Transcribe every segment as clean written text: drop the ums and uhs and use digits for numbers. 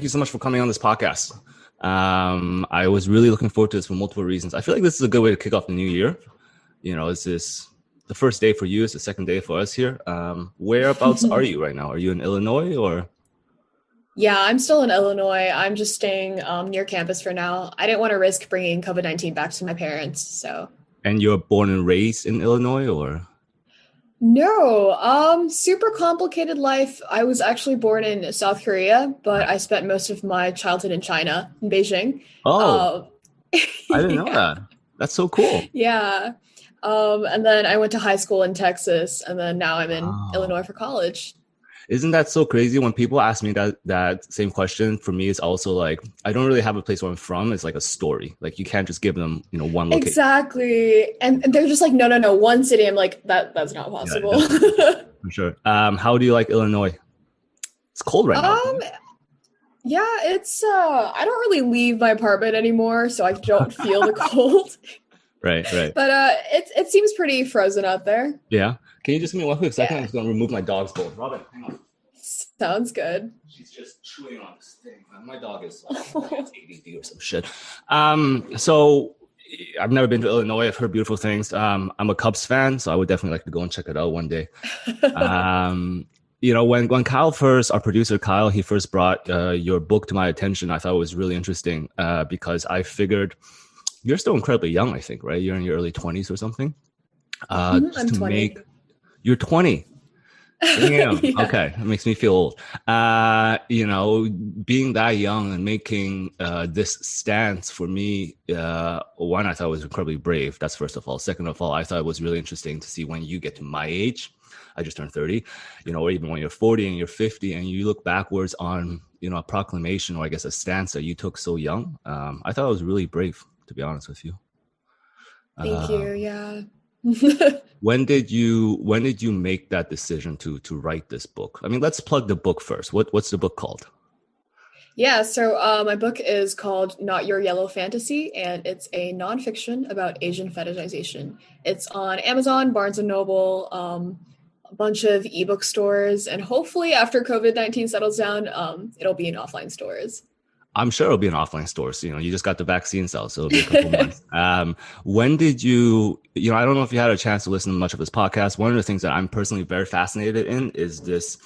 you so much for coming on this podcast. I was really looking forward to this for multiple reasons. I feel like this is a good way to kick off the new year. Is this the first day for you? It's the second day for us here. Whereabouts are you right now? Are you in Illinois or? Yeah, I'm still in Illinois. I'm just staying near campus for now. I didn't want to risk bringing COVID-19 back to my parents, so. And you're born and raised in Illinois or? No, super complicated life. I was actually born in South Korea, but I spent most of my childhood in China, in Beijing. Oh, Um, I didn't know yeah, that. That's so cool. yeah. And then I went to high school in Texas, and then now I'm in Wow. Illinois for college. Isn't that so crazy? When people ask me that same question, for me, it's also like, I don't really have a place where I'm from. It's like a story. Like you can't just give them, one location. Exactly. And they're just like, no, no, no, one city. I'm like, that's not Yeah, it possible. doesn't make sense for sure. How do you like Illinois? It's cold right now. Um, Yeah, it's I don't really leave my apartment anymore, so I don't feel the cold. Right, right. But it seems pretty frozen out there. Yeah. Can you just give me one quick second? I'm Yeah. just gonna remove my dog's bowl. Robin, hang on. Sounds good. She's just chewing on this thing. My dog is it's ADD or some shit. So I've never been to Illinois. I've heard beautiful things. I'm a Cubs fan, so I would definitely like to go and check it out one day. When our producer Kyle, he first brought your book to my attention, I thought it was really interesting because I figured you're still incredibly young, I think, right? You're in your early 20s or something. Just I'm to 20. you're 20. Damn. Yeah. Okay. That makes me feel old. Being that young and making this stance for me, one, I thought was incredibly brave. That's first of all. Second of all, I thought it was really interesting to see when you get to my age. I just turned 30, or even when you're 40 and you're 50 and you look backwards on, a proclamation or I guess a stance that you took so young. I thought it was really brave, to be honest with you. Thank Uh, you. Yeah. when did you make that decision to write this book? I mean, let's plug the book first. What's the book called? Yeah, so my book is called Not Your Yellow Fantasy, and it's a nonfiction about Asian fetishization. It's on Amazon, Barnes and Noble, a bunch of ebook stores, and hopefully after COVID-19 settles down, it'll be in offline stores. I'm sure it'll be in offline stores. You just got the vaccine cell, so it'll be a couple months. When did I don't know if you had a chance to listen to much of this podcast. One of the things that I'm personally very fascinated in is this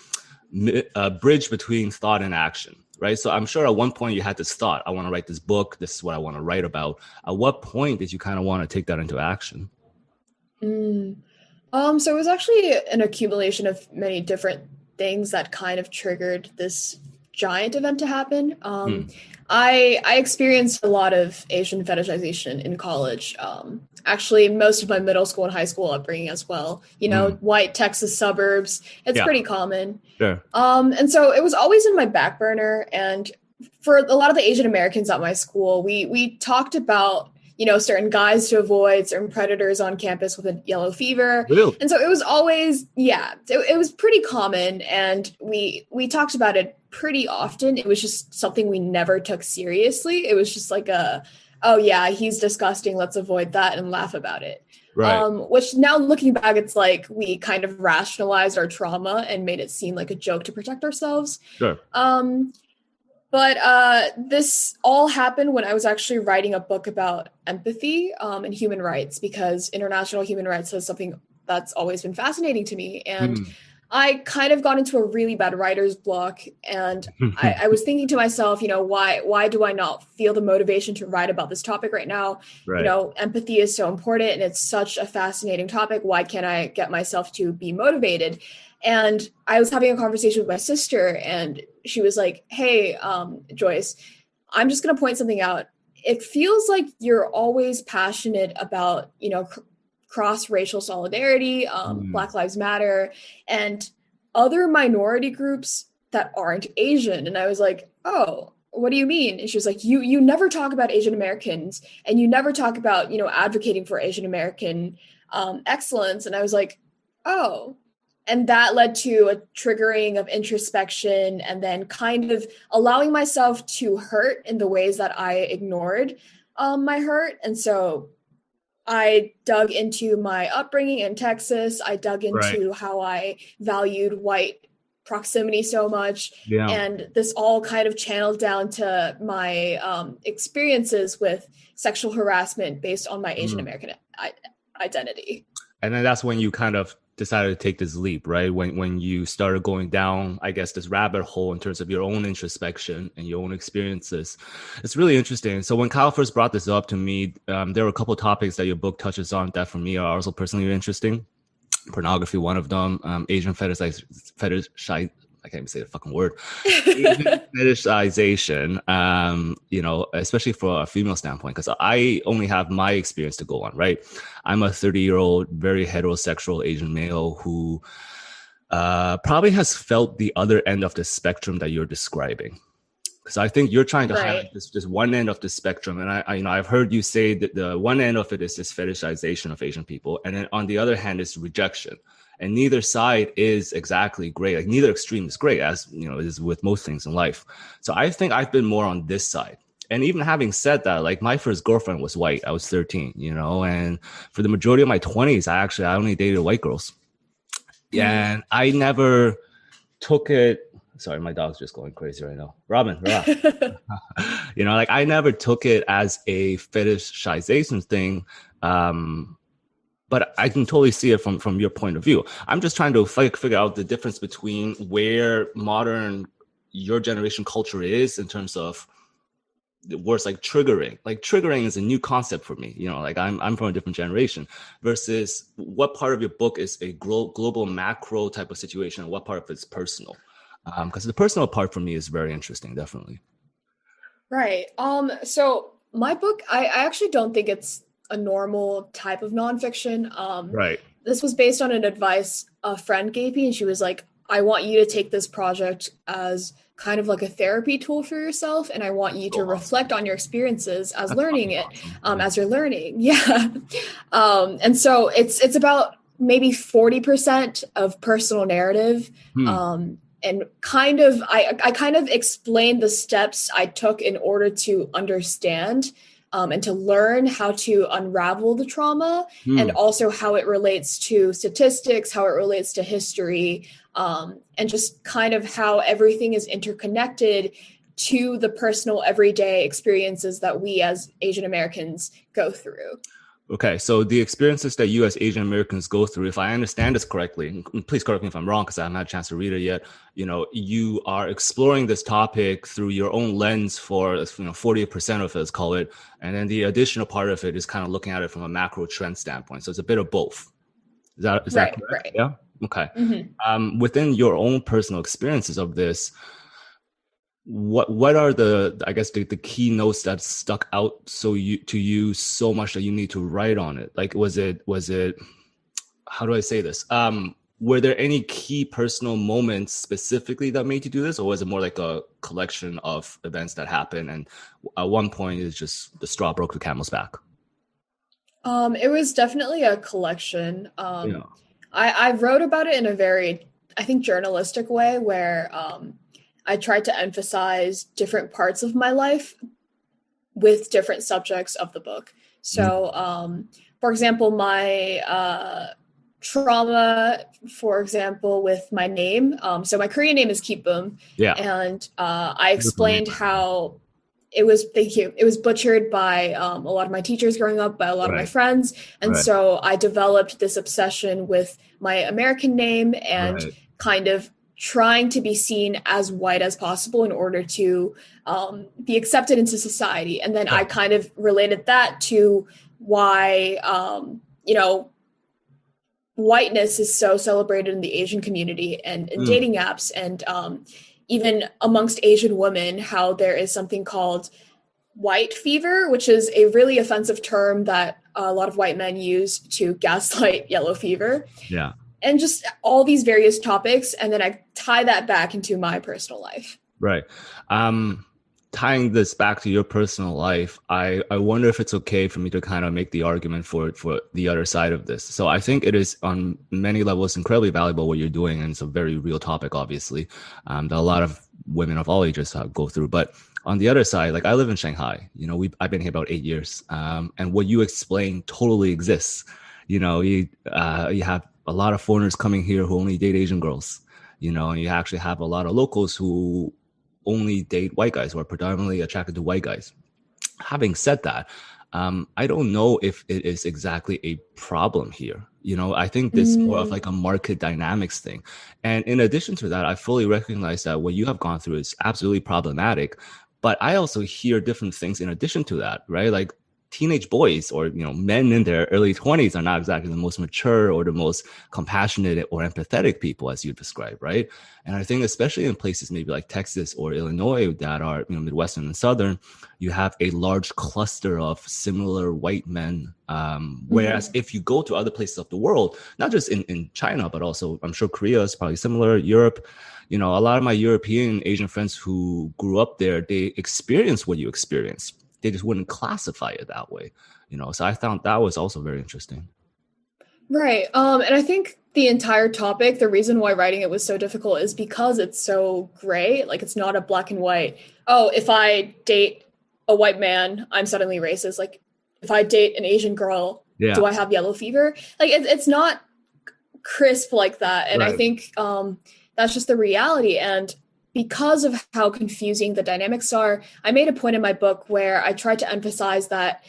bridge between thought and action, right? So I'm sure at one point you had this thought, I want to write this book. This is what I want to write about. At what point did you kind of want to take that into action? Mm. So it was actually an accumulation of many different things that kind of triggered this giant event to happen. Hmm. I experienced a lot of Asian fetishization in college. Actually, most of my middle school and high school upbringing as well. Hmm. White Texas suburbs. It's Yeah, pretty common. sure. And so it was always in my back burner. And for a lot of the Asian Americans at my school, we talked about certain guys to avoid, certain predators on campus with a yellow fever. Really? And so it was always, yeah, it was pretty common. And we talked about it pretty often. It was just something we never took seriously. It was just like oh yeah, he's disgusting. Let's avoid that and laugh about it. Right. Which now looking back, it's like we kind of rationalized our trauma and made it seem like a joke to protect ourselves. Sure. But this all happened when I was actually writing a book about empathy and human rights, because international human rights is something that's always been fascinating to me. And Hmm. I kind of got into a really bad writer's block. And I was thinking to myself, why do I not feel the motivation to write about this topic right now? Right. Empathy is so important and it's such a fascinating topic. Why can't I get myself to be motivated? And I was having a conversation with my sister, and she was like, hey, Joyce, I'm just going to point something out. It feels like you're always passionate about, cross-racial solidarity, Hmm. Black Lives Matter, and other minority groups that aren't Asian. And I was like, oh, what do you mean? And she was like, you never talk about Asian Americans, and you never talk about, advocating for Asian American excellence. And I was like, oh. And that led to a triggering of introspection and then kind of allowing myself to hurt in the ways that I ignored my hurt. And so I dug into my upbringing in Texas. I dug Right. into how I valued white proximity so much. Yeah. And this all kind of channeled down to my experiences with sexual harassment based on my Asian Mm. American identity. And then that's when you kind of decided to take this leap, right? When you started going down, I guess, this rabbit hole in terms of your own introspection and your own experiences. It's really interesting. So when Kyle first brought this up to me, there were a couple of topics that your book touches on that for me are also personally interesting. Pornography, one of them. Asian fetish, I can't even say the fucking word. Asian fetishization, especially for a female standpoint, because I only have my experience to go on, right? I'm a 30-year-old, very heterosexual Asian male who probably has felt the other end of the spectrum that you're describing. Because I think you're trying to highlight this one end of the spectrum, and I've heard you say that the one end of it is this fetishization of Asian people, and then on the other hand is rejection, and neither side is exactly great. Like neither extreme is great, as you know, it is with most things in life. So I think I've been more on this side. And even having said that, like my first girlfriend was white. I was 13, and for the majority of my 20s, I only dated white girls. Yeah, and I never took it. Sorry, my dog's just going crazy right now. Robin, I never took it as a fetishization thing. But I can totally see it from your point of view. I'm just trying to figure out the difference between where modern your generation culture is in terms of the words like triggering. Like triggering is a new concept for me. I'm from a different generation versus what part of your book is a global macro type of situation and what part of it's personal. Because the personal part for me is very interesting, definitely. Right. So my book, I actually don't think it's a normal type of nonfiction. Right. This was based on an advice a friend gave me, and she was like, I want you to take this project as kind of like a therapy tool for yourself, and I want you to reflect on your experiences as learning it, as you're learning. Yeah. And so it's about maybe 40% of personal narrative. And kind of, I kind of explained the steps I took in order to understand and to learn how to unravel the trauma and also how it relates to statistics, how it relates to history, and just kind of how everything is interconnected to the personal everyday experiences that we as Asian Americans go through. Okay, so the experiences that you as Asian Americans go through, if I understand this correctly, please correct me if I'm wrong because I haven't had a chance to read it yet, you are exploring this topic through your own lens for 40% of it, let's call it, and then the additional part of it is kind of looking at it from a macro trend standpoint. So it's a bit of both. Is that correct? Right. Yeah? Okay. Mm-hmm. Within your own personal experiences of this, what are the key notes that stuck out to you so much that you need to write on it? Like was it how do I say this? Were there any key personal moments specifically that made you do this, or was it more like a collection of events that happened and at one point it's just the straw broke the camel's back? It was definitely a collection. I wrote about it in a very, I think, journalistic way where I tried to emphasize different parts of my life with different subjects of the book. So, for example, my trauma, for example, with my name. So my Korean name is Kipum. Yeah. And I explained how it was butchered by a lot of my teachers growing up, by a lot of my friends. And so I developed this obsession with my American name and kind of trying to be seen as white as possible in order to be accepted into society. And then I kind of related that to why, whiteness is so celebrated in the Asian community and in dating apps and even amongst Asian women, how there is something called white fever, which is a really offensive term that a lot of white men use to gaslight yellow fever. Yeah. And just all these various topics. And then I tie that back into my personal life. Right. Tying this back to your personal life, I wonder if it's okay for me to kind of make the argument for the other side of this. So I think it is on many levels incredibly valuable what you're doing. And it's a very real topic, obviously, that a lot of women of all ages go through. But on the other side, like I live in Shanghai, I've been here about 8 years. And what you explain totally exists. You have a lot of foreigners coming here who only date Asian girls. and you actually have a lot of locals who only date white guys, or are predominantly attracted to white guys. Having said that, I don't know if it is exactly a problem here. I think this is more of like a market dynamics thing. And in addition to that, I fully recognize that what you have gone through is absolutely problematic. But I also hear different things in addition to that, right? Like teenage boys, or men in their early 20s, are not exactly the most mature or the most compassionate or empathetic people, as you describe, right? And I think especially in places maybe like Texas or Illinois that are Midwestern and Southern, you have a large cluster of similar white men. Whereas if you go to other places of the world, not just in China, but also I'm sure Korea is probably similar, Europe, a lot of my European Asian friends who grew up there, they experience what you experience. They just wouldn't classify it that way, So I found that was also very interesting. Right. And I think the entire topic, the reason why writing it was so difficult is because it's so gray. Like it's not a black and white. Oh, if I date a white man, I'm suddenly racist. Like if I date an Asian girl, Yeah. do I have yellow fever? Like it's not crisp like that. And I Right. think that's just the reality. And because of how confusing the dynamics are, I made a point in my book where I tried to emphasize that,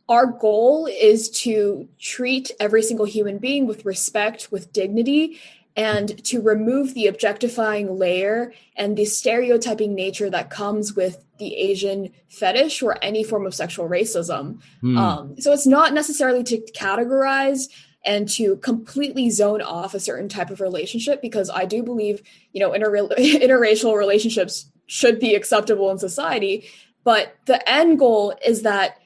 our goal is to treat every single human being with respect, with dignity, and to remove the objectifying layer and the stereotyping nature that comes with the Asian fetish or any form of sexual racism. So it's not necessarily to categorize and to completely zone off a certain type of relationship, because I do believe, interracial relationships should be acceptable in society. But the end goal is that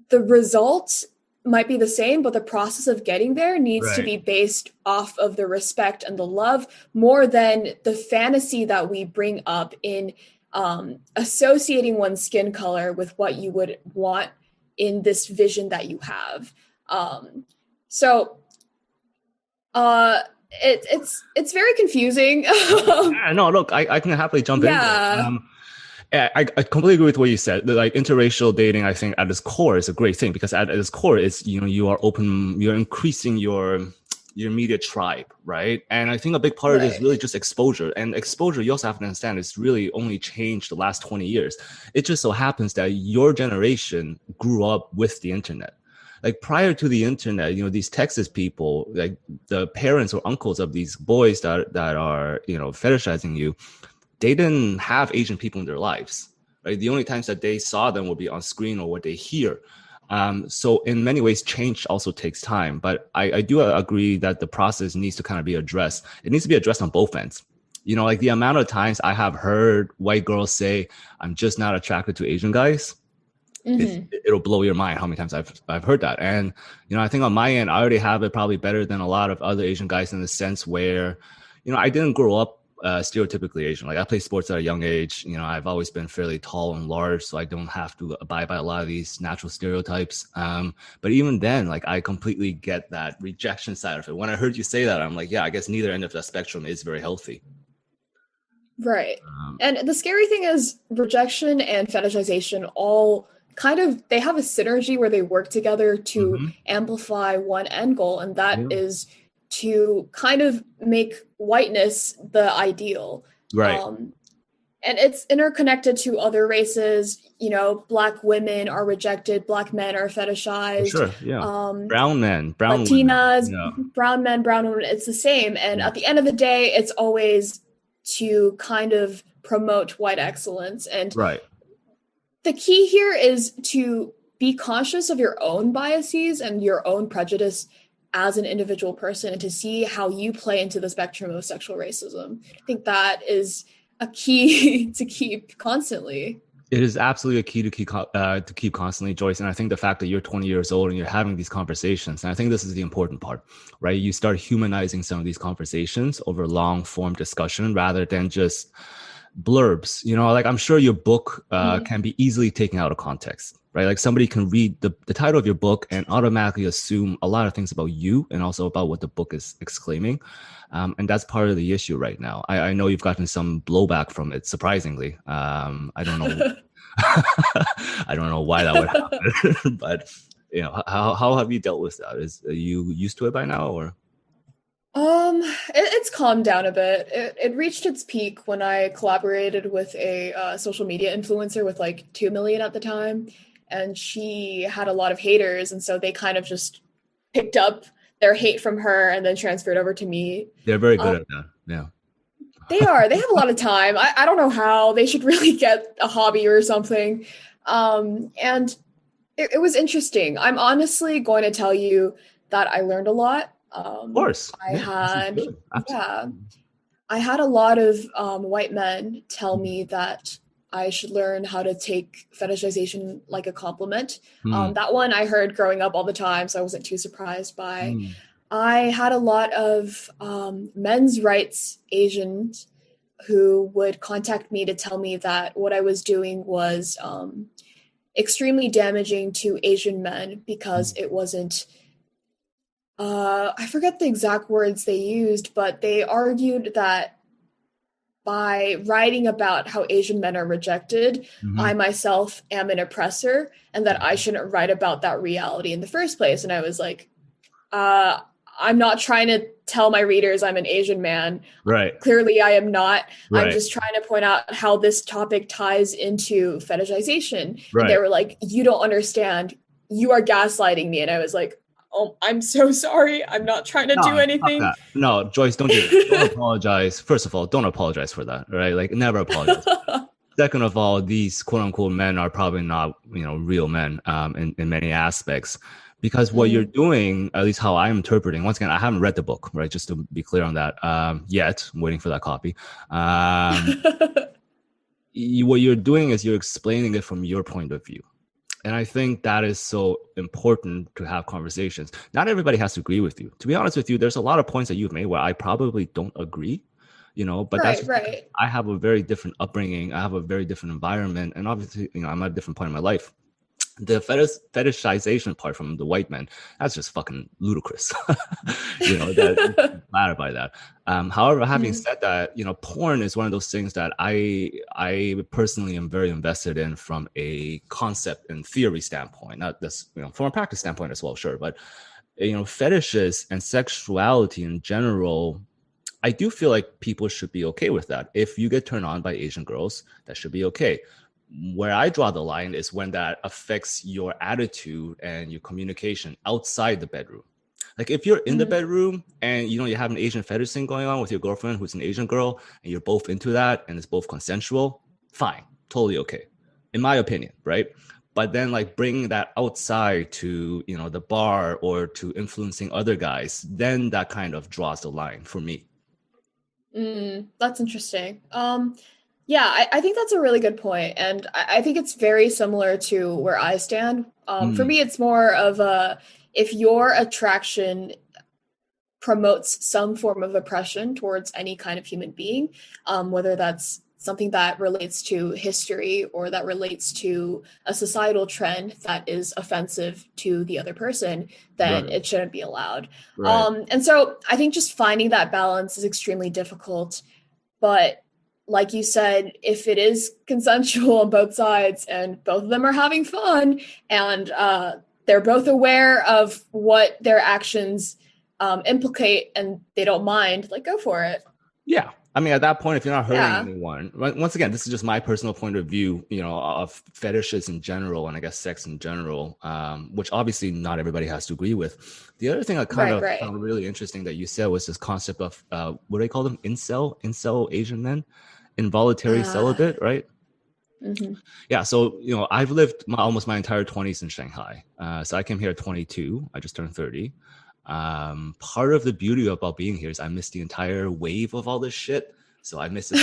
the results might be the same, but the process of getting there needs to Right. be based off of the respect and the love more than the fantasy that we bring up in associating one's skin color with what you would want in this vision that you have. So it's very confusing. Yeah, no, look, I can happily jump in there. Yeah. Yeah, I completely agree with what you said. Like interracial dating, I think at its core is a great thing, because at its core is, you're increasing your immediate tribe, right? And I think a big part of it is Right. really just exposure. And exposure, you also have to understand, it's really only changed the last 20 years. It just so happens that your generation grew up with the internet. Like prior to the internet, these Texas people, like the parents or uncles of these boys that are, fetishizing you, they didn't have Asian people in their lives, right? The only times that they saw them would be on screen or what they hear. So in many ways, change also takes time. But I do agree that the process needs to kind of be addressed. It needs to be addressed on both ends. Like the amount of times I have heard white girls say, I'm just not attracted to Asian guys. It'll blow your mind how many times I've heard that. And, I think on my end, I already have it probably better than a lot of other Asian guys, in the sense where, I didn't grow up stereotypically Asian. Like I played sports at a young age. I've always been fairly tall and large, so I don't have to abide by a lot of these natural stereotypes. But even then, like I completely get that rejection side of it. When I heard you say that, I'm like, yeah, I guess neither end of the spectrum is very healthy. Right. And the scary thing is rejection and fetishization all kind of, they have a synergy where they work together to amplify one end goal, and that Yeah. is to kind of make whiteness the ideal. Right. And it's interconnected to other races. Black women are rejected, black men are For fetishized. sure. Yeah. Brown men, brown women. Latinas, Yeah. brown men, brown women, it's the same. And Yeah. at the end of the day, it's always to kind of promote white excellence. And Right. the key here is to be conscious of your own biases and your own prejudice as an individual person, and to see how you play into the spectrum of sexual racism. I think that is a key to keep constantly. It is absolutely a key to keep constantly, Joyce. And I think the fact that you're 20 years old and you're having these conversations, and I think this is the important part, right? You start humanizing some of these conversations over long form discussion rather than just blurbs. Like I'm sure your book can be easily taken out of context, right? Like somebody can read the title of your book and automatically assume a lot of things about you and also about what the book is exclaiming. And that's part of the issue right now. I know you've gotten some blowback from it, surprisingly. I don't know. I don't know why that would happen, but how have you dealt with that? Are you used to it by now, or? It's calmed down a bit. It reached its peak when I collaborated with a social media influencer with like 2 million at the time, and she had a lot of haters, and so they kind of just picked up their hate from her and then transferred over to me. They're very Um, good at that. Yeah. they are. They have a lot of time. I don't know how. They should really get a hobby or something. And it was interesting. I'm honestly going to tell you that I learned a lot. Of course. I Yeah, this is had, good. Absolutely. yeah, I had a lot of white men tell me that I should learn how to take fetishization like a compliment. Hmm. That one I heard growing up all the time, so I wasn't too surprised by. Hmm. I had a lot of men's rights Asians who would contact me to tell me that what I was doing was extremely damaging to Asian men because Hmm. it wasn't I forget the exact words they used, but they argued that by writing about how Asian men are rejected, I Hmm. myself am an oppressor and that I shouldn't write about that reality in the first place. And I was like, uh, I'm not trying to tell my readers I'm an Asian man. Right. Clearly, I am not. I'm Right. just trying to point out how this topic ties into fetishization. And they Right. were like, you don't understand. You are gaslighting me. And I was like, oh, I'm so sorry. I'm not trying to do No, fuck anything. that. No, Joyce, don't do that. Don't apologize. First of all, don't apologize for that, right? Like, never apologize. Second of all, these quote unquote men are probably not, real men in many aspects. Because what you're Mm. doing, at least how I'm interpreting, once again, I haven't read the book, right? Just to be clear on that, yet. I'm waiting for that copy. What you're doing is you're explaining it from your point of view. And I think that is so important to have conversations. Not everybody has to agree with you. To be honest with you, there's a lot of points that you've made where I probably don't agree, but that's Right, just because right. I have a very different upbringing. I have a very different environment. And obviously, I'm at a different point in my life. The fetishization part from the white men, that's just fucking ludicrous. That flattered by that. However, having Mm. said that, porn is one of those things that I personally am very invested in from a concept and theory standpoint, not this, from a practice standpoint as well, sure. But fetishes and sexuality in general, I do feel like people should be okay with that. If you get turned on by Asian girls, that should be okay. Where I draw the line is when that affects your attitude and your communication outside the bedroom. Like if you're in the Mm. bedroom and you have an Asian fetish thing going on with your girlfriend who's an Asian girl and you're both into that and it's both consensual, fine, totally okay, in my opinion, right? But then like bringing that outside to the bar or to influencing other guys, then that kind of draws the line for me. That's interesting. Yeah, I think that's a really good point, and I think it's very similar to where I stand. For Mm, me, it's more of a if your attraction promotes some form of oppression towards any kind of human being, whether that's something that relates to history or that relates to a societal trend that is offensive to the other person, then right, it shouldn't be allowed. right. And so I think just finding that balance is extremely difficult. But like you said, if it is consensual on both sides and both of them are having fun and they're both aware of what their actions implicate and they don't mind, like go for it. Yeah. I mean, at that point, if you're not hurting Yeah. anyone, once again, this is just my personal point of view, of fetishes in general, and I guess sex in general, which obviously not everybody has to agree with. The other thing I kind Right, of right. found really interesting that you said was this concept of, what do they call them? Incel Asian men, involuntary Uh, celibate, right? mhm. Yeah. So, I've lived almost my entire 20s in Shanghai. So I came here at 22. I just turned 30. Part of the beauty about being here is I missed the entire wave of all this shit. So I missed this.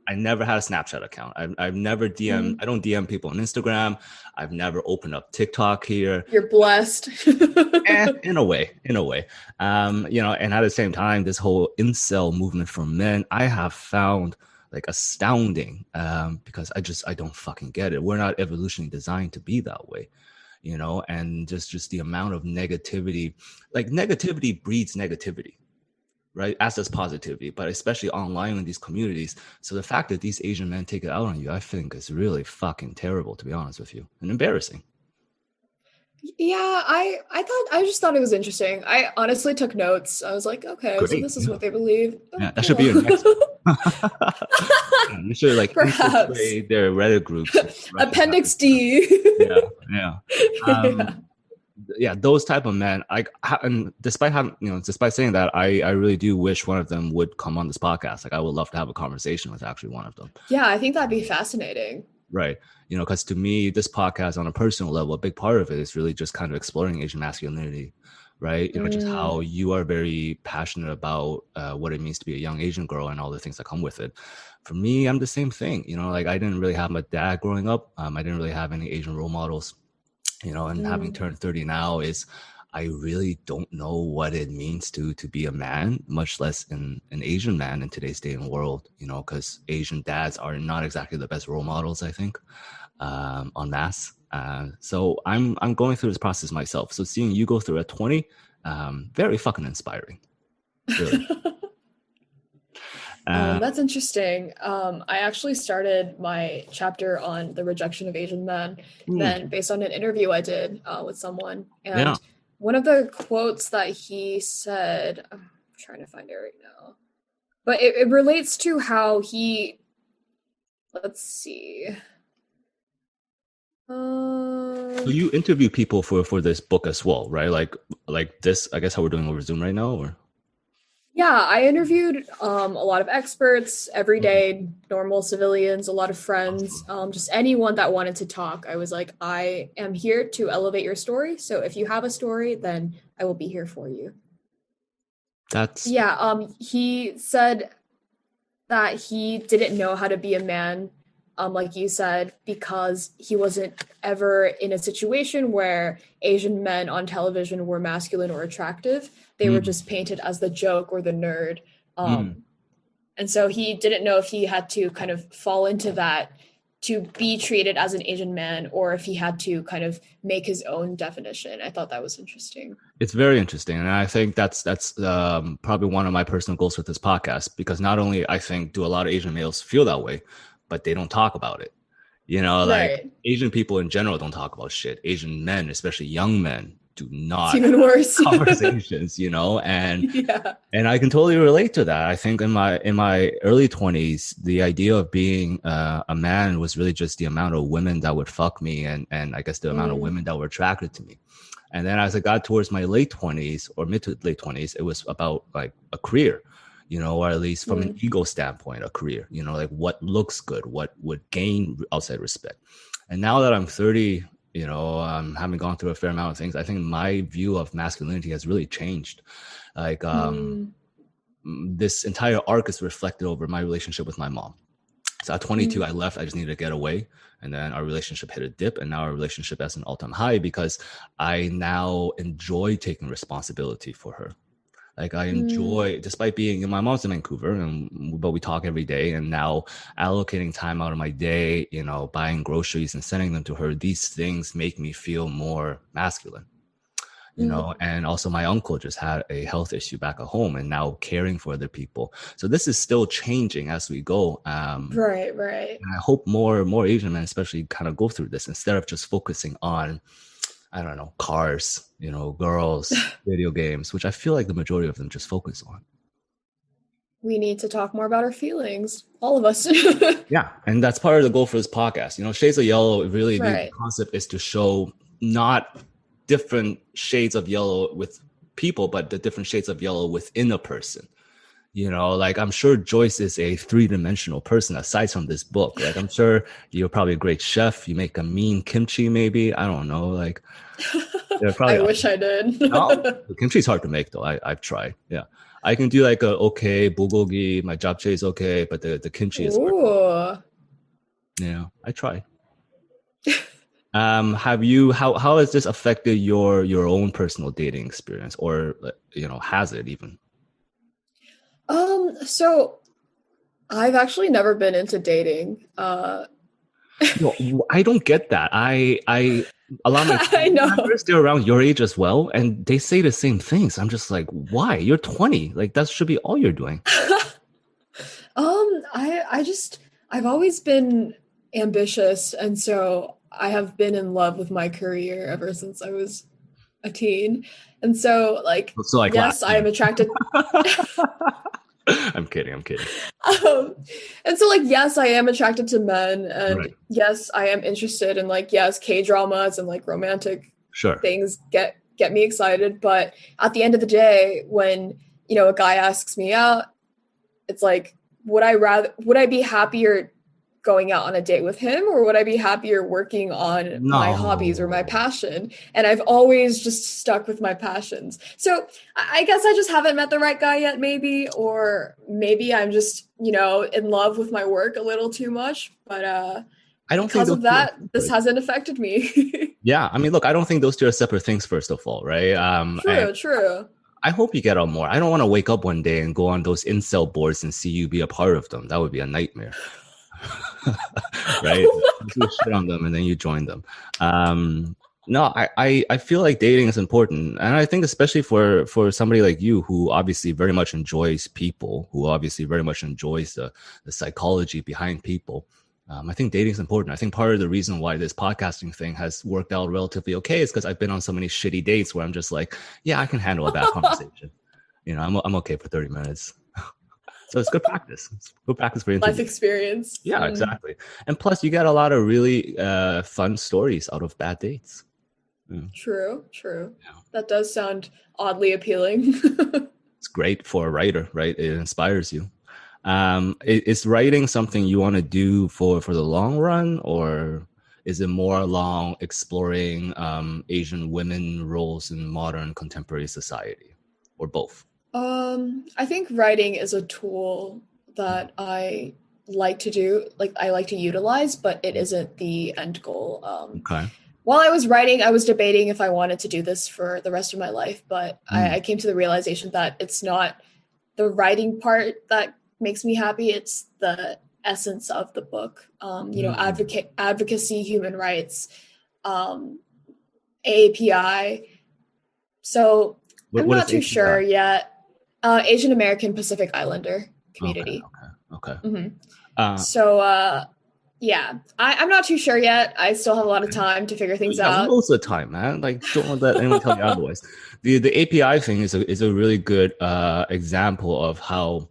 I never had a Snapchat account. I've never DM. Mm. I don't DM people on Instagram. I've never opened up TikTok here. You're blessed. In a way, in a way. And at the same time, this whole incel movement for men, I have found like astounding, because I don't fucking get it. We're not evolutionally designed to be that way, and just the amount of negativity, like negativity breeds negativity, right? As does positivity, but especially online in these communities. So the fact that these Asian men take it out on you, I think is really fucking terrible, to be honest with you, and embarrassing. Yeah, I just thought it was interesting. I honestly took notes. I was like, okay, so Great. this is Yeah. what they believe. Oh, Yeah. That should be cool. your next book. Yeah, you should like Perhaps. infiltrate their Reddit groups and Russian Appendix hackers. D. Yeah. Yeah. Yeah. Yeah, those type of men, and despite having, despite saying that, I really do wish one of them would come on this podcast. Like, I would love to have a conversation with actually one of them. Yeah, I think that'd be fascinating. Right. Because to me, this podcast on a personal level, a big part of it is really just kind of exploring Asian masculinity, right? Just Mm, how you are very passionate about what it means to be a young Asian girl and all the things that come with it. For me, I'm the same thing. Like, I didn't really have my dad growing up. I didn't really have any Asian role models, and having mm, turned 30 now is I really don't know what it means to be a man, much less an Asian man in today's day and world, because Asian dads are not exactly the best role models, I think, en masse. So I'm going through this process myself. So seeing you go through at 20, very fucking inspiring, really. That's interesting. I actually started my chapter on the rejection of Asian men Hmm, then based on an interview I did with someone. yeah. And one of the quotes that he said, I'm trying to find it right now, but it relates to how he, let's see. So Um, you interview people for this book as well, right? Like this, I guess how we're doing over Zoom right now, or Yeah, I interviewed a lot of experts, everyday normal civilians, a lot of friends, just anyone that wanted to talk. I was like, I am here to elevate your story. So if you have a story, then I will be here for you. that's Yeah, he said that he didn't know how to be a man, like you said, because he wasn't ever in a situation where Asian men on television were masculine or attractive. They were mm, just painted as the joke or the nerd. mm. And so he didn't know if he had to kind of fall into that to be treated as an Asian man or if he had to kind of make his own definition. I thought that was interesting. It's very interesting, and I think that's probably one of my personal goals with this podcast, because not only I think do a lot of Asian males feel that way, but they don't talk about it. Like Right. Asian people in general don't talk about shit. Asian men, especially young men, do It's not even have worse. conversations. And Yeah. and I can totally relate to that. I think in my early 20s, the idea of being a man was really just the amount of women that would fuck me, and I guess the amount of Mm, women that were attracted to me. And then as I got towards my late 20s or mid to late 20s, it was about like a career, or at least from an mm, ego standpoint, a career, like what looks good, what would gain outside respect. And now that I'm 30, having gone through a fair amount of things, I think my view of masculinity has really changed. Like, mm, this entire arc is reflected over my relationship with my mom. So at 22, mm, I left. I just needed to get away. And then our relationship hit a dip, and now our relationship is an all-time high because I now enjoy taking responsibility for her. Like, I mm, enjoy, despite being, my mom's in Vancouver, but we talk every day. And now allocating time out of my day, buying groceries and sending them to her, these things make me feel more masculine. mm. And also my uncle just had a health issue back at home and now caring for other people. So this is still changing as we go. Right, right. And I hope more Asian men especially kind of go through this instead of just focusing on, I don't know, cars, girls, video games, which I feel like the majority of them just focus on. We need to talk more about our feelings, all of us. Yeah. And that's part of the goal for this podcast. Shades of yellow, really the Right. concept is to show not different shades of yellow with people, but the different shades of yellow within a person. Like, I'm sure Joyce is a three-dimensional person aside from this book. Like, I'm sure you're probably a great chef. You make a mean kimchi, maybe. I don't know. Like, there are I probably wish I did. no. The kimchi is hard to make, though. I've tried. Yeah, I can do like a okay bulgogi. My japchae is okay, but the kimchi is hard. Ooh. Yeah, I try. Have you how has this affected your own personal dating experience, or has it even? So I've actually never been into dating. I don't get that. I a lot of my I family know. members, they're around your age as well, and they say the same things. I'm just like, why? You're 20. Like, that should be all you're doing. I just I've always been ambitious, and so I have been in love with my career ever since I was a teen. And so, like, So like last yes, I year. am attracted. I'm kidding. I'm kidding. um, and so, like, yes, I am attracted to men. And Right. yes, I am interested in, like, yes, K dramas and like romantic Sure. things get me excited. But at the end of the day, when, a guy asks me out, it's like, would I be happier going out on a date with him, or would I be happier working on my hobbies or my No. passion? And I've always just stuck with my passions. So I guess I just haven't met the right guy yet, maybe, or maybe I'm just, in love with my work a little too much. But I don't think because those of two are that, this separate. hasn't affected me. Yeah, I mean, look, I don't think those two are separate things, first of all, right? And True, true. I hope you get out more. I don't want to wake up one day and go on those incel boards and see you be a part of them. That would be a nightmare, right? Oh You shit on them and then you join them. No, I feel like dating is important, and I think especially for somebody like you who obviously very much enjoys people, who obviously very much enjoys the psychology behind people. I think dating is important. I think part of the reason why this podcasting thing has worked out relatively okay is because I've been on so many shitty dates where I'm just like, yeah, I can handle a bad my. conversation. I'm okay for 30 minutes. So it's good practice. It's good practice for Life interviews. experience. Yeah, Mm. exactly. And plus, you get a lot of really fun stories out of bad dates. Mm. True, true. Yeah. That does sound oddly appealing. It's great for a writer, right? It inspires you. Is writing something you want to do for the long run, or is it more along exploring Asian women roles in modern contemporary society, or both? I think writing is a tool that I like to do, like I like to utilize, but it isn't the end goal. Okay. While I was writing, I was debating if I wanted to do this for the rest of my life, but Mm. I came to the realization that it's not the writing part that makes me happy. It's the essence of the book. Mm. Advocacy, human rights, um, API. So I'm What not is too sure API? yet. Asian American Pacific Islander Okay, community. okay. Hmm. Uh, So yeah, I'm not too sure yet. I still have a lot of time to figure things you got out. loads of time, man. Like, don't let anyone tell you otherwise. The API thing is a really good example of how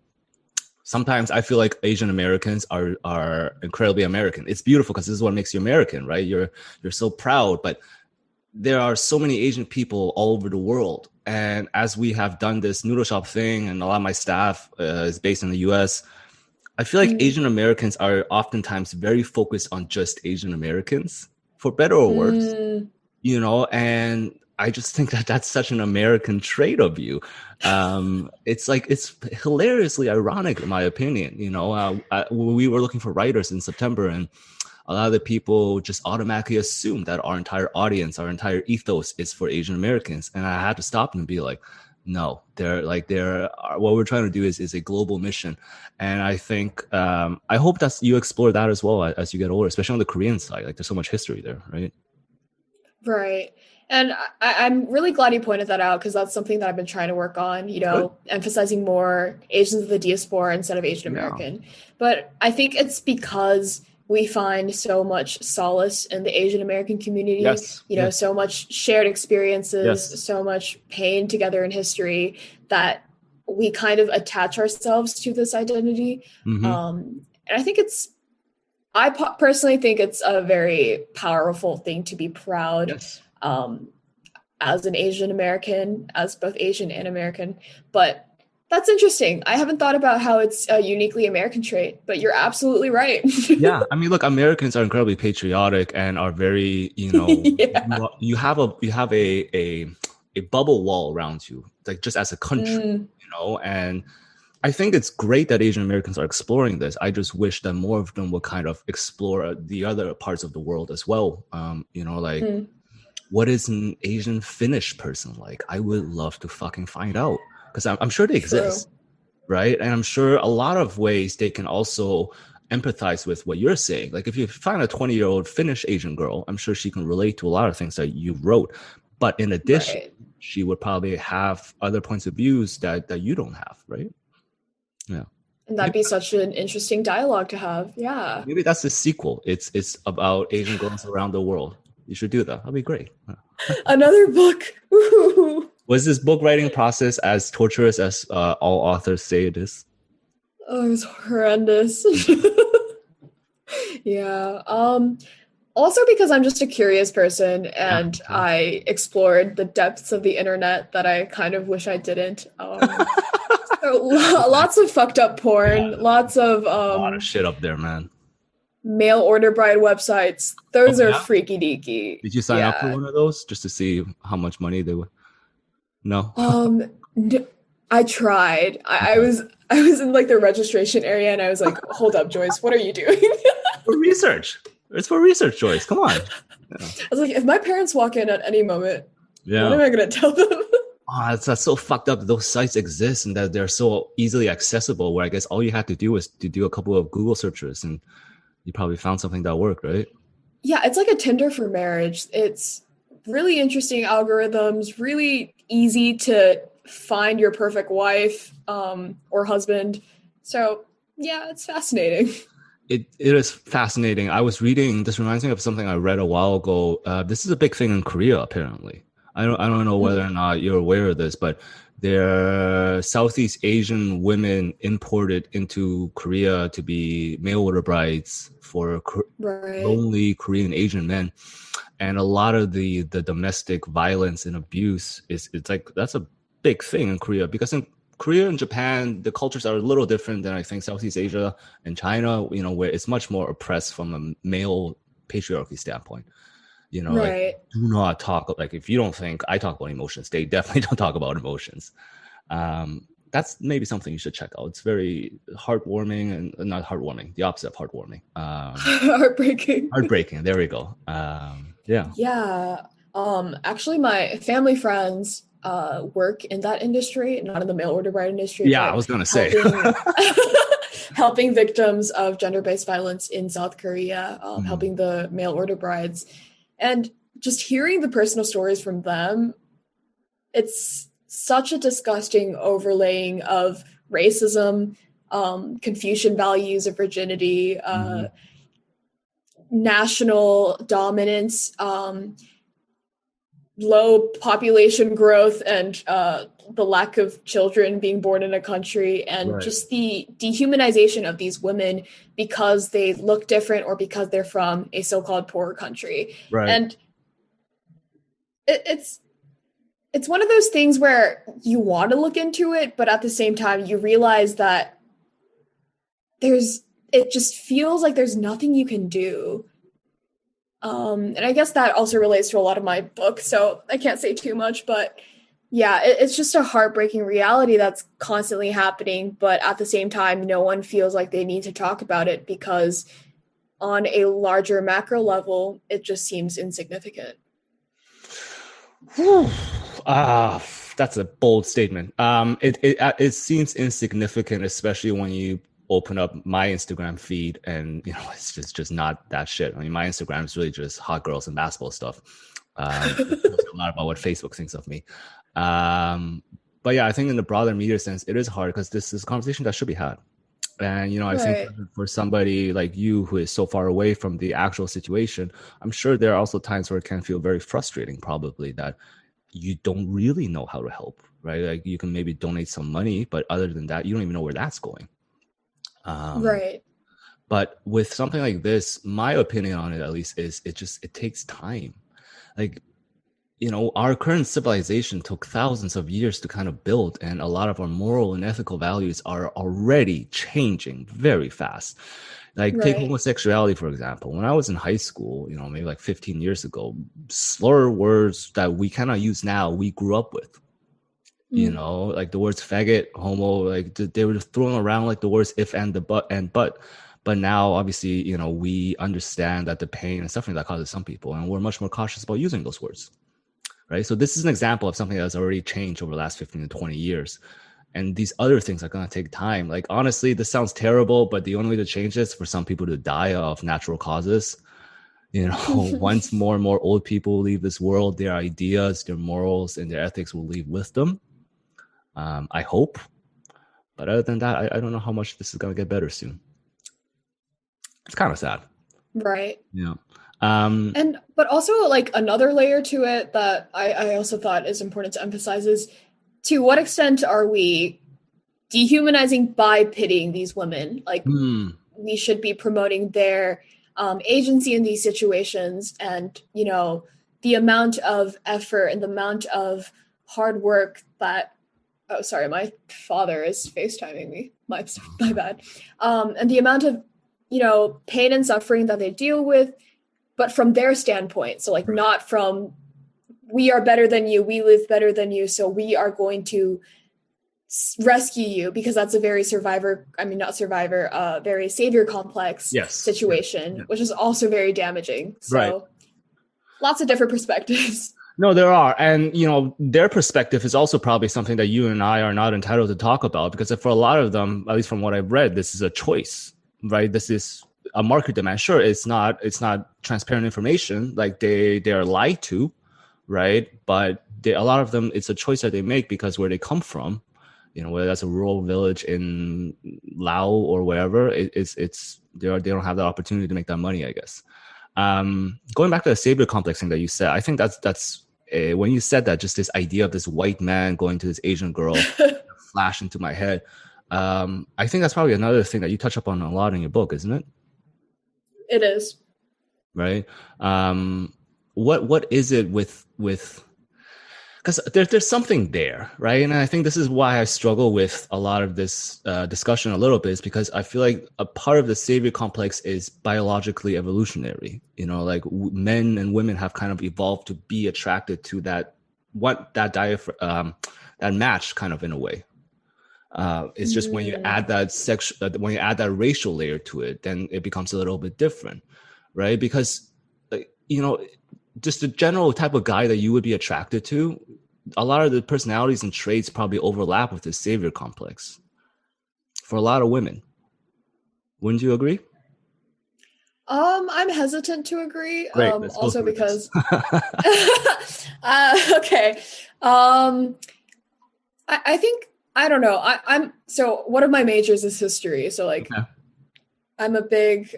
sometimes I feel like Asian Americans are incredibly American. It's beautiful because this is what makes you American, right? You're so proud, but there are so many Asian people all over the world. And as we have done this noodle shop thing, and a lot of my staff is based in the US, I feel like Mm, Asian Americans are oftentimes very focused on just Asian Americans, for better or worse, mm, and I just think that that's such an American trait of you. It's like it's hilariously ironic in my opinion. We were looking for writers in September, and a lot of the people just automatically assume that our entire audience, our entire ethos is for Asian Americans, and I had to stop them and be like, no, they're what we're trying to do is a global mission. And I think I hope that you explore that as well as you get older, especially on the Korean side. Like there's so much history there, right? right. And I'm really glad you pointed that out because that's something that I've been trying to work on, Good. emphasizing more Asians of the diaspora instead of Asian Yeah. American. But I think it's because we find so much solace in the Asian American community, Yes. Yes. so much shared experiences, Yes. so much pain together in history that we kind of attach ourselves to this identity. Mm-hmm. And I think personally think it's a very powerful thing to be proud Yes. um, as an Asian American, as both Asian and American. But that's interesting. I haven't thought about how it's a uniquely American trait, but you're absolutely right. Yeah. I mean, look, Americans are incredibly patriotic and are very, Yeah. you have a bubble wall around you, like just as a country, Mm, and I think it's great that Asian Americans are exploring this. I just wish that more of them would kind of explore the other parts of the world as well. Like mm, what is an Asian Finnish person like? I would love to fucking find out because I'm sure they true. exist, right? And I'm sure a lot of ways they can also empathize with what you're saying. Like if you find a 20-year-old Finnish Asian girl, I'm sure she can relate to a lot of things that you wrote. But in addition, Right. she would probably have other points of views that you don't have, right? Yeah. And that'd be such an interesting dialogue to have. Yeah. Maybe that's the sequel. It's about Asian girls around the world. You should do that. That'd be great. Another book. Ooh. Was this book writing process as torturous as all authors say it is? Oh, it was horrendous. Yeah. Also because I'm just a curious person Yeah. and I explored the depths of the internet that I kind of wish I didn't. So lots of fucked up Yeah. porn, lots of A lot of shit up there, man. mail order bride websites. Oh Those are yeah. freaky deaky. Did you sign up for Yeah. one of those just to see how much money they would? No. Um, I tried. I Okay. was I was in like the registration area and I was like, hold up, Joyce, what are you doing? For research. It's for research, Joyce. Come on. Yeah. I was like, if my parents walk in at any moment, what Yeah. am I gonna tell them? Oh, that's so fucked up that those sites exist and that they're so easily accessible. Where I guess all you had to do was to do a couple of Google searches and you probably found something that worked, right? Yeah, it's like a Tinder for marriage. It's really interesting algorithms, really easy to find your perfect wife or husband. So yeah, it's fascinating. It is fascinating. I was reading. This reminds me of something I read a while ago. This is a big thing in Korea, apparently. I don't know whether or not you're aware of this, but there are Southeast Asian women imported into Korea to be mail order brides for Right. lonely Korean Asian men, and a lot of the domestic violence and abuse is it's like that's a big thing in Korea because in Korea and Japan the cultures are a little different than I think Southeast Asia and China. You know, where it's much more oppressed from a male patriarchy standpoint. You know, like Right. do not talk like if you don't think I talk about emotions, they definitely don't talk about emotions. That's maybe something you should check out. It's very heartwarming and not heartwarming, the opposite of heartwarming. Heartbreaking. Heartbreaking. There we go. Yeah. Yeah. Actually my family friends work in that industry, not in the mail order bride industry, Yeah, I but was gonna say. helping helping victims of gender-based violence in South Korea, Mm, helping the mail order brides. And just hearing the personal stories from them, it's such a disgusting overlaying of racism, Confucian values of virginity, mhm. national dominance, low population growth, and the lack of children being born in a country, and Right. just the dehumanization of these women because they look different or because they're from a so-called poorer country. Right. And it's it's one of those things where you want to look into it, but at the same time you realize that there's it just feels like there's nothing you can do. And I guess that also relates to a lot of my book, so I can't say too much, but yeah, it's just a heartbreaking reality that's constantly happening, but at the same time, no one feels like they need to talk about it because on a larger macro level, it just seems insignificant. Whew. Ah, that's a bold statement. It seems insignificant, especially when you open up my Instagram feed, and it's just not that shit. I mean, my Instagram is really just hot girls and basketball stuff. It tells you a lot about what Facebook thinks of me. Um, but yeah, I think in the broader media sense, it is hard because this is a conversation that should be had. And I think Right. for somebody like you who is so far away from the actual situation, I'm sure there are also times where it can feel very frustrating, probably that you don't really know how to help, right? Like you can maybe donate some money, but other than that, you don't even know where that's going. Um, Right. but with something like this, my opinion on it at least is it takes time. Like our current civilization took thousands of years to kind of build, and a lot of our moral and ethical values are already changing very fast. Like take Right. homosexuality, for example. When I was in high school, maybe like 15 years ago, slur words that we cannot use now, we grew up with. Mm. Like the words faggot, homo, like they were just thrown around like the words if and the but and but. But now, obviously, we understand that the pain and suffering that causes some people, and we're much more cautious about using those words, right? So this is an example of something that's already changed over the last 15 to 20 years. And these other things are going to take time. Like, honestly, this sounds terrible, but the only way to change this is for some people to die of natural causes. Once more and more old people leave this world, their ideas, their morals, and their ethics will leave with them. I hope. But other than that, I don't know how much this is going to get better soon. It's kind of sad. Right. Yeah. Um, And but also like another layer to it that I also thought is important to emphasize is to what extent are we dehumanizing by pitying these women? Like hmm, we should be promoting their agency in these situations, and the amount of effort and the amount of hard work that oh sorry, my father is FaceTiming me. My bad. And the amount of pain and suffering that they deal with, but from their standpoint. So like right. not from we are better than you, we live better than you, so we are going to rescue you, because that's a very not survivor, very savior complex Yes. Yes. situation, Yeah. which is also very damaging. Right. So lots of different perspectives. No, there are. And, their perspective is also probably something that you and I are not entitled to talk about because for a lot of them, at least from what I've read, this is a choice, right? This is a market demand. Sure, it's not transparent information. Like they are lied to, right? But a lot of them, it's a choice that they make because where they come from, whether that's a rural village in Laos or wherever, they don't have that opportunity to make that money, I guess. Going back to the savior complex thing that you said, I think that's when you said that, just this idea of this white man going to this Asian girl flashed into my head. I think that's probably another thing that you touch upon a lot in your book, isn't it? It is. Right. What is it with because there's something there, right? And I think this is why I struggle with a lot of this discussion a little bit, is because I feel like a part of the savior complex is biologically evolutionary. Like men and women have kind of evolved to be attracted to that match, kind of, in a way. It's just when you Mm. add when you add that racial layer to it, then it becomes a little bit different, right? Because just the general type of guy that you would be attracted to, a lot of the personalities and traits probably overlap with this savior complex for a lot of women. Wouldn't you agree? I'm hesitant to agree. Great, let's go Also through this. because okay. I think I don't know. I'm so one of my majors is history. So like Okay. I'm a big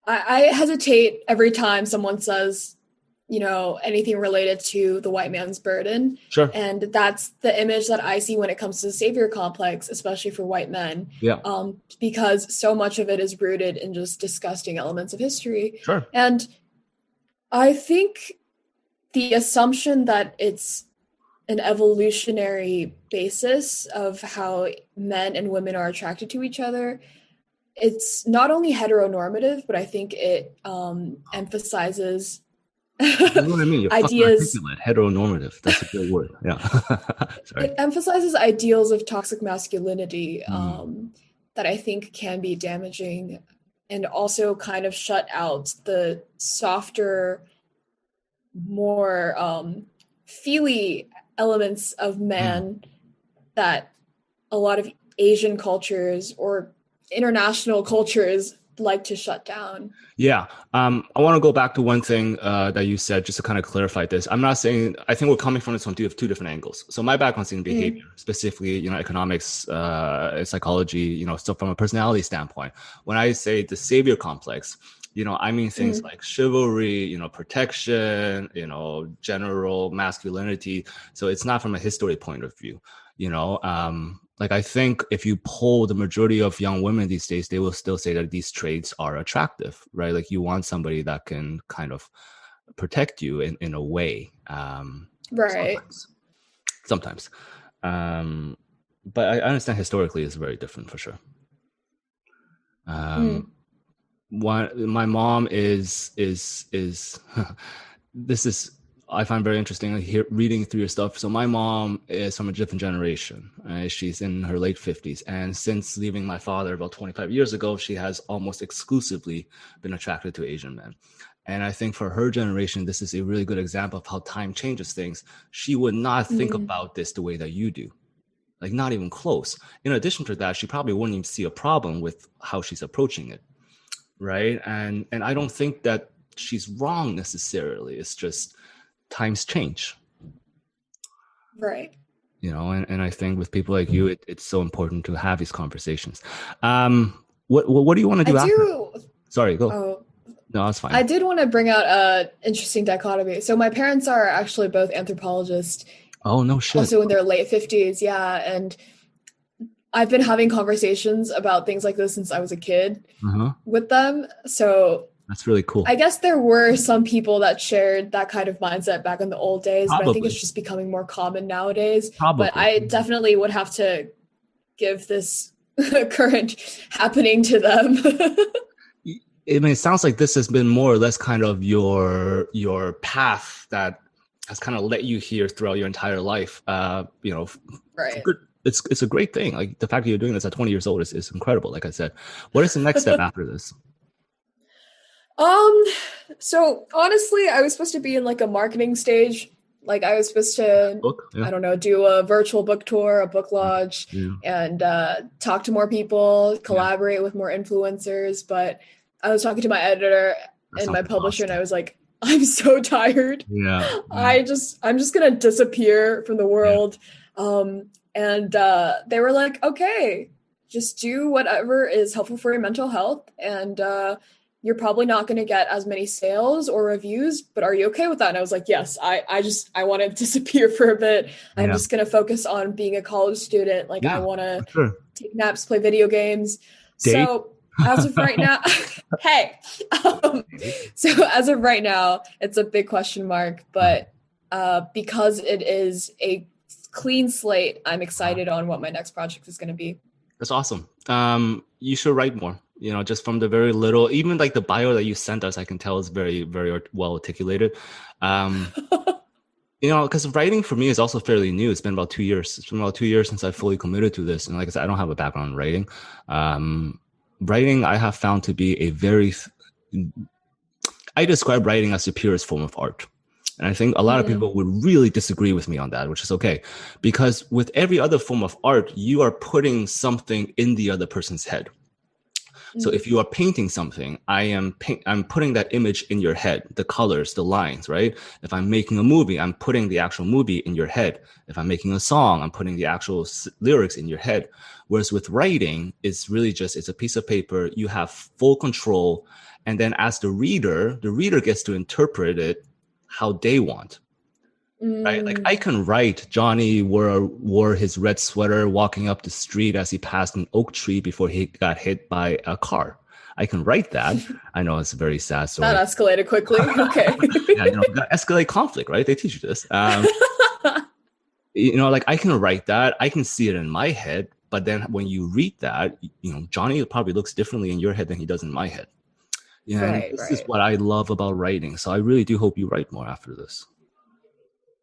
I hesitate every time someone says, anything related to the white man's burden. Sure. And that's the image that I see when it comes to the savior complex, especially for white men, Yeah. because so much of it is rooted in just disgusting elements of history. Sure. And I think the assumption that it's an evolutionary basis of how men and women are attracted to each other, it's not only heteronormative, but I think it emphasizes You know what I mean? You're fucking ideas. articulate. Heteronormative. That's a great word. Yeah. Sorry. It emphasizes ideals of toxic masculinity Mm. that I think can be damaging, and also kind of shut out the softer, more feely elements of Mm. man that a lot of Asian cultures or international cultures like to shut down. Yeah. I want to go back to one thing that you said, just to kind of clarify this. I'm not saying, I think we're coming from this from two different angles. So my background's in behavior, Mm, specifically, economics, psychology, so from a personality standpoint, when I say the savior complex, I mean things mm, like chivalry, protection, general masculinity. So it's not from a history point of view, like I think if you poll the majority of young women these days, they will still say that these traits are attractive, right? Like you want somebody that can kind of protect you in a way. right. Sometimes. Um, but I understand historically it's very different for sure. Um, Mm, my mom is this is I find very interesting reading through your stuff. So my mom is from a different generation. She's in her late 50s, and since leaving my father about 25 years ago, she has almost exclusively been attracted to Asian men. And I think for her generation, this is a really good example of how time changes things. She would not think mm, about this the way that you do, like not even close. In addition to that, she probably wouldn't even see a problem with how she's approaching it, right? And I don't think that she's wrong necessarily. It's just times change. right. and I think with people like you, it's so important to have these conversations. What do you want to I do after? do. Sorry, go. Oh, No, that's I fine. did want to bring out a interesting dichotomy. So my parents are actually both anthropologists, Oh, no shit. also in their late 50s. Yeah, and I've been having conversations about things like this since I was a kid Uh-huh. with them. So That's really cool. I guess there were some people that shared that kind of mindset back in the old days, but I think Probably. it's just becoming more common nowadays. But Probably. I definitely would have to give this current happening to them. I mean, it sounds like this has been more or less kind of your path that has kind of led you here throughout your entire life. It's Right. good. It's a great thing. Like the fact that you're doing this at 20 years old is incredible. Like I said, what is the next step after this? Um, so honestly, I was supposed to be in like a marketing stage. Like I was supposed to, Book? Yeah. I don't know, do a virtual book tour, a book launch, Yeah. and talk to more people, Yeah. collaborate with more influencers. But I was talking to my editor That and sounds my publisher, and I exhausting. was like, I'm so tired. Yeah. Yeah. I'm just gonna disappear from the Yeah. world. And they were like, okay, just do whatever is helpful for your mental health, and you're probably not going to get as many sales or reviews, but are you okay with that? And I was like, yes, I want to disappear for a bit. I'm Yeah. just going to focus on being a college student. Like I Yeah. want For to sure. take naps, play video games. Date. So as of right now, hey, um, so as of right now, it's a big question mark, but because it is a clean slate, I'm excited on what my next project is going to be. That's awesome. You should write more. Just from the very little, even like the bio that you sent us, I can tell is very, very well articulated. Um, because writing for me is also fairly new. It's been about 2 years. It's been about 2 years since I fully committed to this. And like I said, I don't have a background in writing. Writing, I have found to be I describe writing as the purest form of art. And I think a lot of Mm, people would really disagree with me on that, which is okay. Because with every other form of art, you are putting something in the other person's head. So mm, if you are painting something, I'm putting that image in your head, the colors, the lines, right? If I'm making a movie, I'm putting the actual movie in your head. If I'm making a song, I'm putting the actual lyrics in your head. Whereas with writing, it's a piece of paper. You have full control. And then as the reader gets to interpret it how they want. Right? Like mm. I can write Johnny wore his red sweater walking up the street as he passed an oak tree before he got hit by a car. I can write that. I know it's a very sad That story. escalated quickly. Okay. Yeah, escalate conflict, right? They teach you this. Like I can write that. I can see it in my head, but then when you read that, Johnny probably looks differently in your head than he does in my head. Yeah, and Right, this is right. what I love about writing. So I really do hope you write more after this.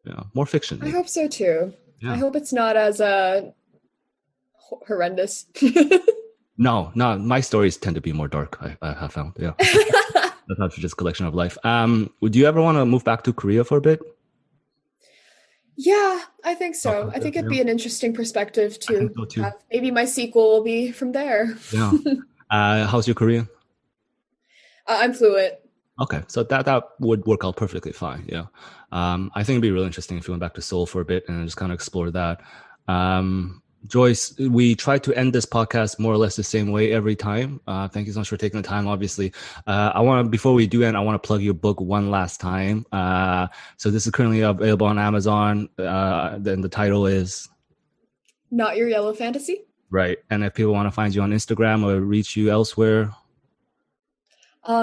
Yeah, more fiction, I maybe. hope so too. I Yeah. hope it's not as horrendous. No, no, my stories tend to be more dark. I have found, yeah, that's not just collection of life. Would you ever want to move back to Korea for a bit? Yeah, I think Okay, so. I good. think it'd Yeah, be an interesting perspective I think to so too. have. Maybe my sequel will be from there. Yeah. How's your Korean? I'm fluent. Okay, so that would work out perfectly fine. Yeah. I think it'd be really interesting if you went back to Seoul for a bit and just kind of explore that. Joyce, we try to end this podcast more or less the same way every time. Thank you so much for taking the time. Obviously, before we do end, I want to plug your book one last time. So this is currently available on Amazon. Then the title is Not your yellow fantasy. right. And if people want to find you on Instagram or reach you elsewhere,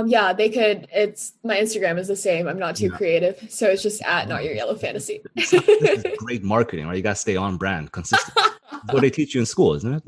Yeah, they could. It's my Instagram is the same. I'm not too yeah. creative, so it's just at not your yellow fantasy. This is great marketing, right? You got to stay on brand, consistent. It's what they teach you in school, isn't it?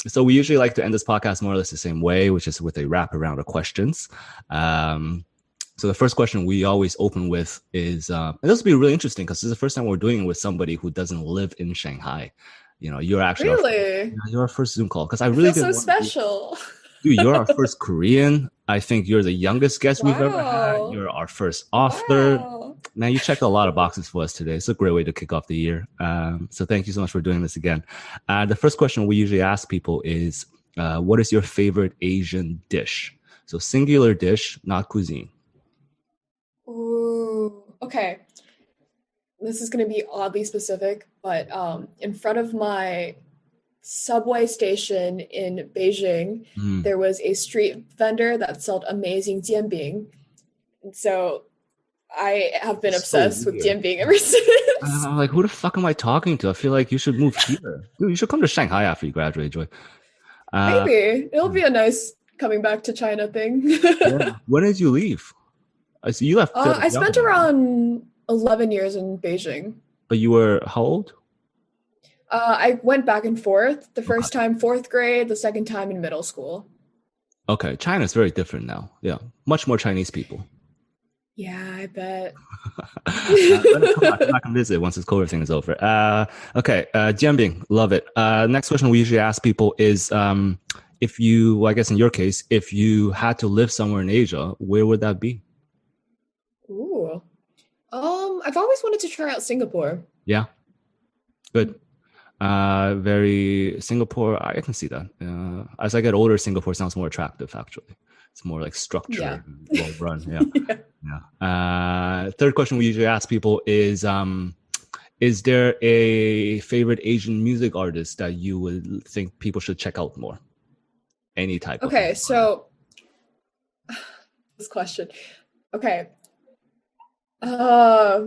So we usually like to end this podcast more or less the same way, which is with a wrap around of questions. So the first question we always open with is, and this will be really interesting because this is the first time we're doing it with somebody who doesn't live in Shanghai. You're actually Really? you're our first Zoom call because I I really feel didn't so want to. special. Dude, you're our first Korean. I think you're the youngest guest we've ever had. Wow. You're our first author. Wow. Man, you checked a lot of boxes for us today. It's a great way to kick off the year. So thank you so much for doing this again. The first question we usually ask people is, what is your favorite Asian dish? So singular dish, not cuisine. Ooh. Okay. this is going to be oddly specific, but in front of my subway station in Beijing, Mm. there was a street vendor that sold amazing jianbing. And so I have been It's so obsessed with weird. jianbing ever And since. I'm like, who the fuck am I talking to? I feel like you should move here. Dude, you should come to Shanghai after you graduate, Joy. Uh, Maybe it'll be a nice coming back to China thing. yeah. When did you leave? I see you left fairly I young, spent though, right? around 11 years in Beijing. But you were how old? I went back and forth. The Okay. first time, fourth grade, the second time in middle school. Okay. China's very different now. Yeah. Much more Chinese people. Yeah, I bet. Come back and visit once this COVID thing is over. Okay. Jianbing, love it. Next question we usually ask people is if you, well, I guess in your case, if you had to live somewhere in Asia, where would that be? Ooh. I've always wanted to try out Singapore. Yeah. Good. Very Singapore. I can see that. As I get older, Singapore sounds more attractive. Actually, it's more like Yeah. structured, well run. Yeah, Yeah. yeah. Third question we usually ask people is there a favorite Asian music artist that you would think people should check out more? Any type of Okay, music artist? so this question. Okay.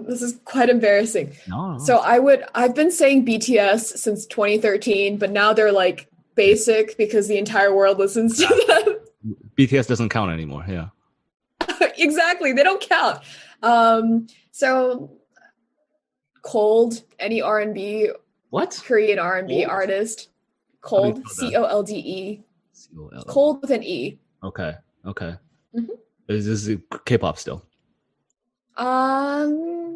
This is quite embarrassing. No, no. So I've been saying BTS since 2013, but now they're like Yeah, basic because the entire world listens to them. BTS doesn't count anymore. Yeah. Exactly, they don't count. So Cold, any R&B, What? Korean R&B Old? artist, How do you Cold, spell that? Colde, COL. Cold with an E. Okay. Okay. Mhm. Is this K-pop still?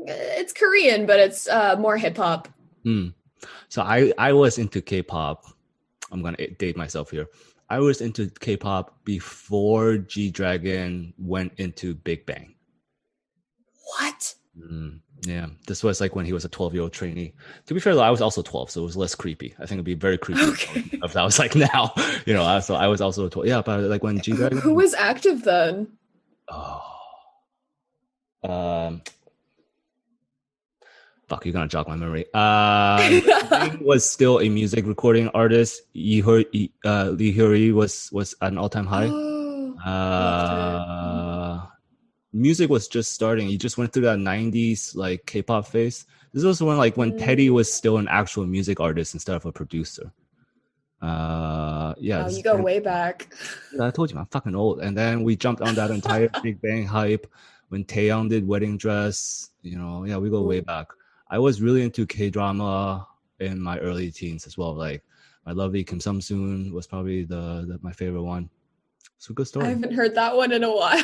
It's Korean, but it's more hip hop. Hmm. So I was into K-pop. I'm gonna date myself here. I was into K-pop before G Dragon went into Big Bang. What? Yeah, this was like when he was a 12-year-old trainee. To be fair, though, I was also 12, so it was less creepy. I think it'd be very creepy Okay. if that was like now. So I was also 12. Yeah, but like when G Who Dragon. was active then? Oh, um, fuck, you're gonna jog my memory. Bing was still a music recording artist. Lee Hyori was at an all-time high. Oh, loved her. Uh, music was just starting. He just went through that 90s like K-pop phase. This was when Teddy Mm. was still an actual music artist instead of a producer. Yeah, Wow, this you is go way back. I told you, I'm fucking old. And then we jumped on that entire Big Bang hype when Taeyong did Wedding Dress. Yeah, we go way Ooh. back. I was really into K-drama in my early teens as well. Like my lovely Kim Sum-soon was probably my favorite one. It's a good I story. haven't heard that one in a while.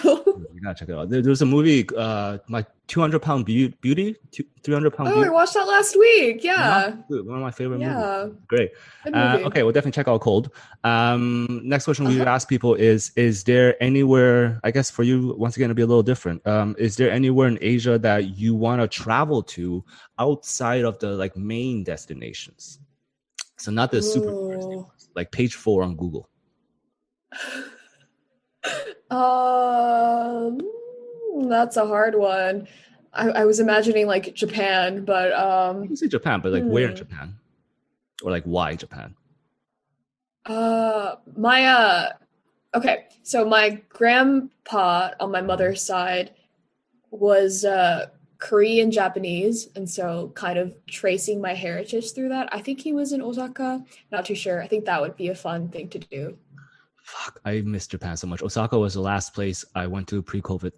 You gotta check it out. There's a movie, my 200-pound beauty, 300-pound Oh, I beauty. watched that last week. Yeah, Yeah. dude, one of my favorite movies. Yeah. Great. Good movie. Okay, we'll definitely check out Cold. Next question we Uh-huh. ask people is there anywhere, I guess for you, once again, it'll be a little different. Is there anywhere in Asia that you want to travel to outside of the like main destinations? So not the super touristy Ooh. ones, like page 4 on Google. Um, that's a hard one. I was imagining like Japan, but You can say Japan, but like where in hmm. Japan? Or like why Japan? My okay, so my grandpa on my mother's side was Korean Japanese, and so kind of tracing my heritage through that. I think he was in Osaka. Not too sure. I think that would be a fun thing to do. Fuck, I miss Japan so much. Osaka was the last place I went to pre-COVID.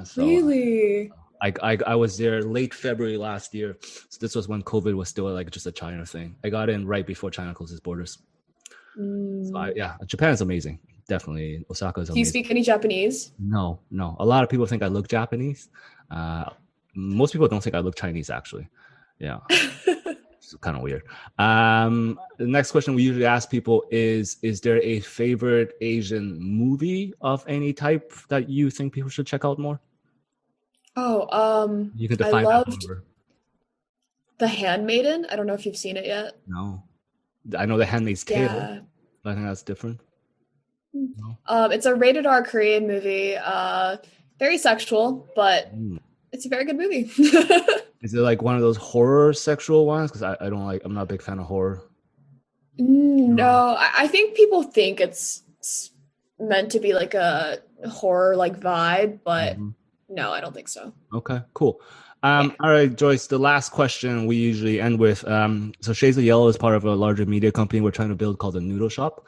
So Really? I was there late February last year. So this was when COVID was still like just a China thing. I got in right before China closed its borders. So Mm. yeah, Japan is amazing. Definitely, Osaka is Do you amazing. speak any Japanese? No, no. A lot of people think I look Japanese. Uh, Most people don't think I look Chinese actually. Yeah, it's kind of weird. The next question we usually ask people is there a favorite Asian movie of any type that you think people should check out more? Oh, You can I define that loved however. The Handmaiden. I don't know if you've seen it yet. No. I know The Handmaid's Tale, Yeah. but I think that's different. No. It's a rated R Korean movie. Very sexual, but Mm. It's a very good movie. Is it like one of those horror sexual ones? Because I don't like, I'm not a big fan of horror. No. No, I think people think it's meant to be like a horror like vibe, but Mhm. no, I don't think so. Okay, cool. Yeah. All right, Joyce, the last question we usually end with. So Shades of Yellow is part of a larger media company we're trying to build called the Noodle Shop.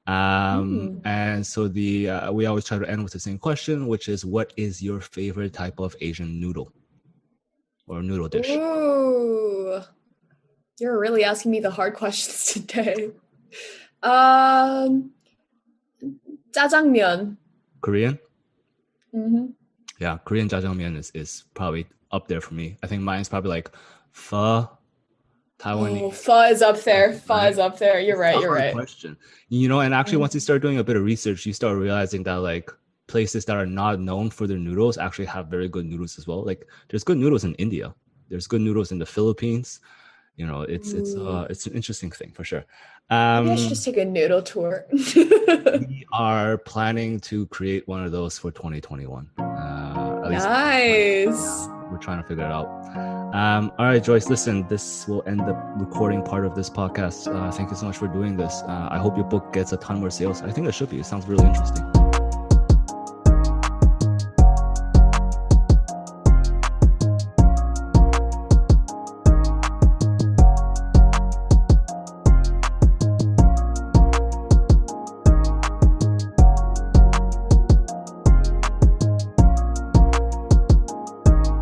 Mm. And so the we always try to end with the same question, which is, what is your favorite type of Asian noodle or noodle dish? Ooh, you're really asking me the hard questions today. Um, 짜장면. Korean? Hmm. Yeah, Korean jjajangmyeon is probably up there for me. I think mine's probably like pho, Oh, Taiwanese, pho is up there. Pho right? is up there. You're It's right. a You're hard right. question. You know, and actually once you Mhm. start doing a bit of research, you start realizing that like places that are not known for their noodles actually have very good noodles as well. Like there's good noodles in India. There's good noodles in the Philippines. You know, Ooh. it's an interesting thing for sure. Maybe I should just Um, take a noodle tour. we are planning to create one of those for 2021. At least Nice. we're trying to figure it out. All right, Joyce, listen, this will end the recording part of this podcast. Thank you so much for doing this. I hope your book gets a ton more sales. I think it should be. It sounds really interesting.